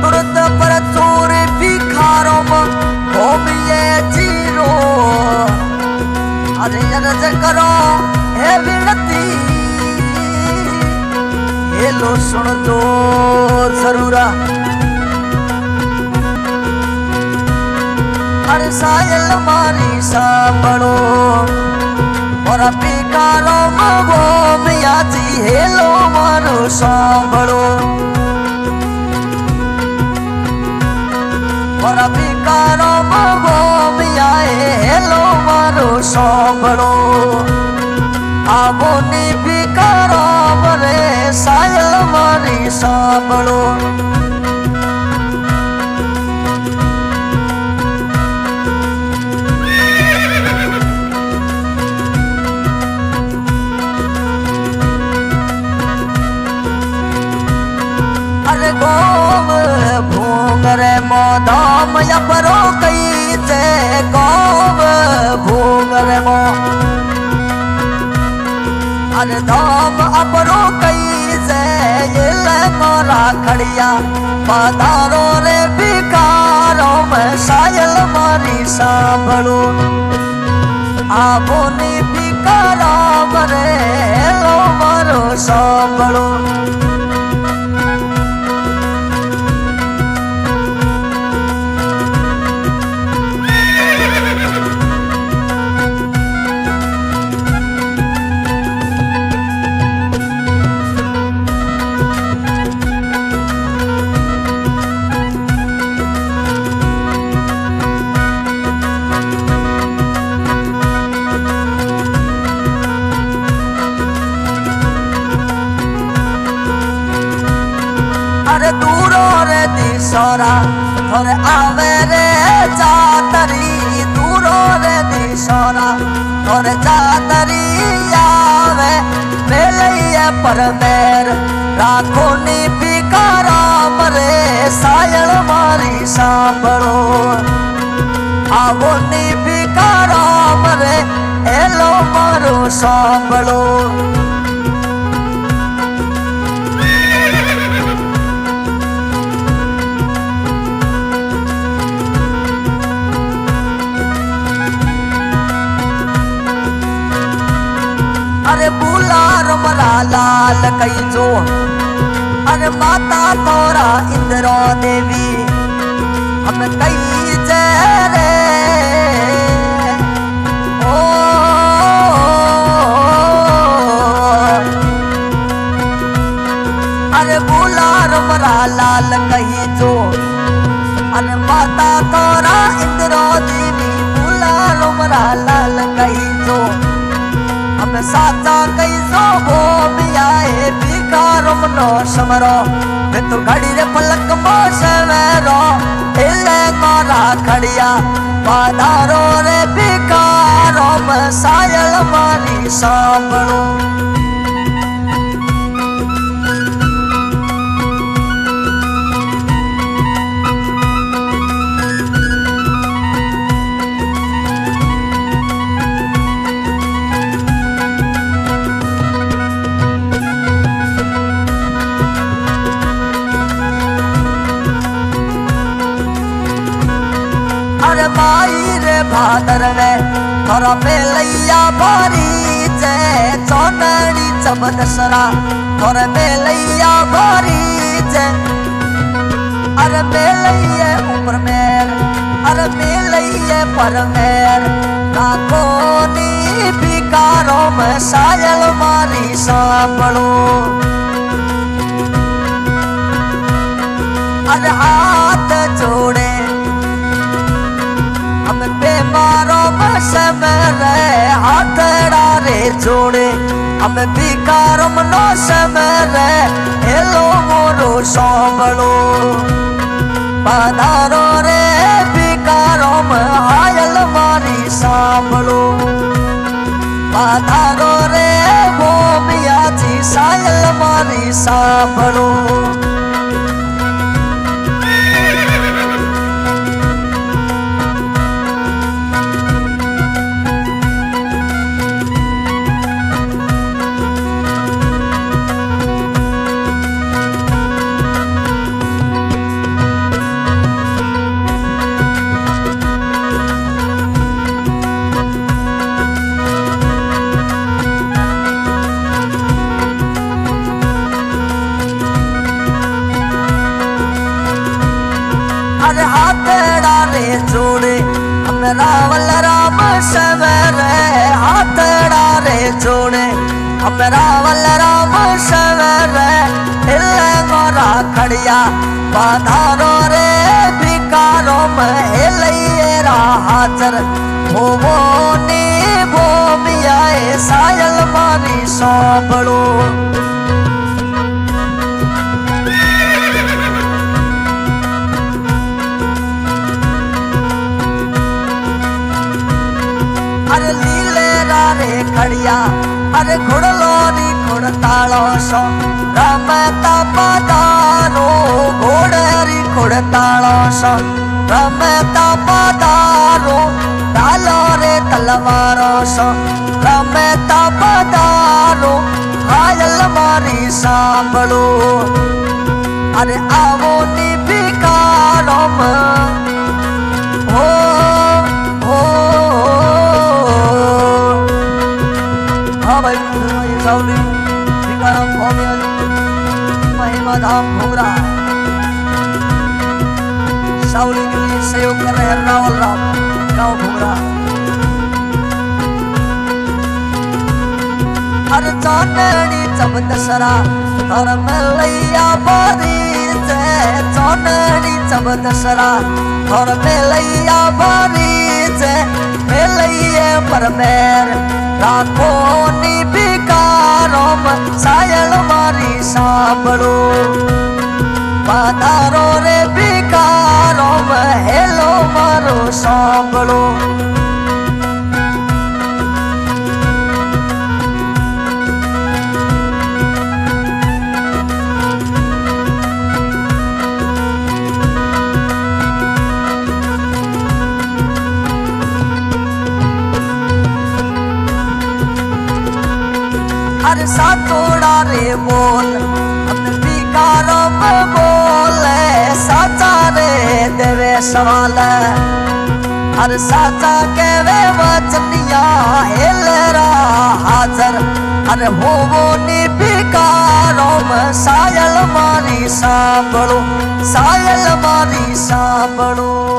तुरंत पर चोर भिखारो होमिए जीरो अरे अर्ज करो हे विनती ये लो सुन दो जरूरा अरे सायल मारी सांभळो और भिखारो मगो मिया जी हेलो मारो सांभळो और भिखारो मगो मिया हेलो मारो सांभळो आवो नी भिखारो मरे सायल मारी सांभळो गोम भूंगरे मोदाम यपरो कई जे गोम भूंगरे मो अरे धाम अपरो कई जे ये मोरा खड़िया पधारो रे भिखारो में सायल मारी सांभळो आवो नी भिखारो मरे लो मारो सांभळो अरे दूरो रे दिशोरा थोरे आवे रे जातरी दूरो रे दिशोरा थोरे जातरी आवे बेलैया पर मेर राखो नी भिखारो मरे सायल मारी सांभळो आवो नी भिखारो मरे एलो मारो सांभळो अरे बुलार मरा लाल कई जो अरे माता तोरा इंद्रो देवी हम कई जरे ओ अरे बुलार मरा लाल कई जो अरे माता तोरा इंद्रो देवी बुलार मरा लाल कई जो हम साचा कैसो वो मियाए भिखारो मनो समरो मैं तो घड़ी रे पलक मोशवेरो हिले मोरा खड़िया पधारो रे भिखारो में सायल मारी सांभळो अरे माई रे भादर रे थोरा मेलैया भारी जे चौनड़ी चबदसरा थोरा मेलैया भारी जे अरे मेलैया ऊपर मेर अरे मेलैया पर मेर राखो नी भिखारो में सायल मारी सांभळो अरे हाथ जोड़े हम बेमारो मसम रे हाथड़ा रे जोड़े हम भिखारो मनो सम रे हेलो मोरो सांभळो पधारो रे भिखारो में हायल मारी सांभळो पधारो रे वो मिया जी सायल मारी सांभळो રાવલ રામ સવરે હાથડા રે જોડે અમે રાવલ રામ સવરે હિલે મોરા ખડિયા બાધારો રે ભિકારો હે લઈએ રા હાજર હોવો ની ભૂમિયાએ સાયલ મારી સાંભળો अरे लीले रे खड़िया अरे घुड़लो री घुड़तालो सो रमता पदारो घोड़री घुड़तालो सो रमता पदारो डालो रे तलवारो सो रमता पदारो हायल मारी सांभळो अरे आवो नी भिकारो हो सावली भिकाराम स्वामी महिमा धाम भोगरा सावली के लिए सहयोग कर रहे हैं रावल राम गाँव भोगरा अरे चौनड़ी जब दशरा धर्म लैया बारी चौनड़ी जब दशरा धर्म लैया बारी लैये पर मेर राखो नी सायल मारी सांभळो पधारो रे भिकारो हेलो मारो सांभळो अरे सातोड़ा रे बोल अपने भिकारो बोले साचा रे देवे सवाल अरे साचा के वे वचनिया हेलरा हाजर अरे होवो नी भिकारो सायल मारी सांभळो सायल मारी सांभळो।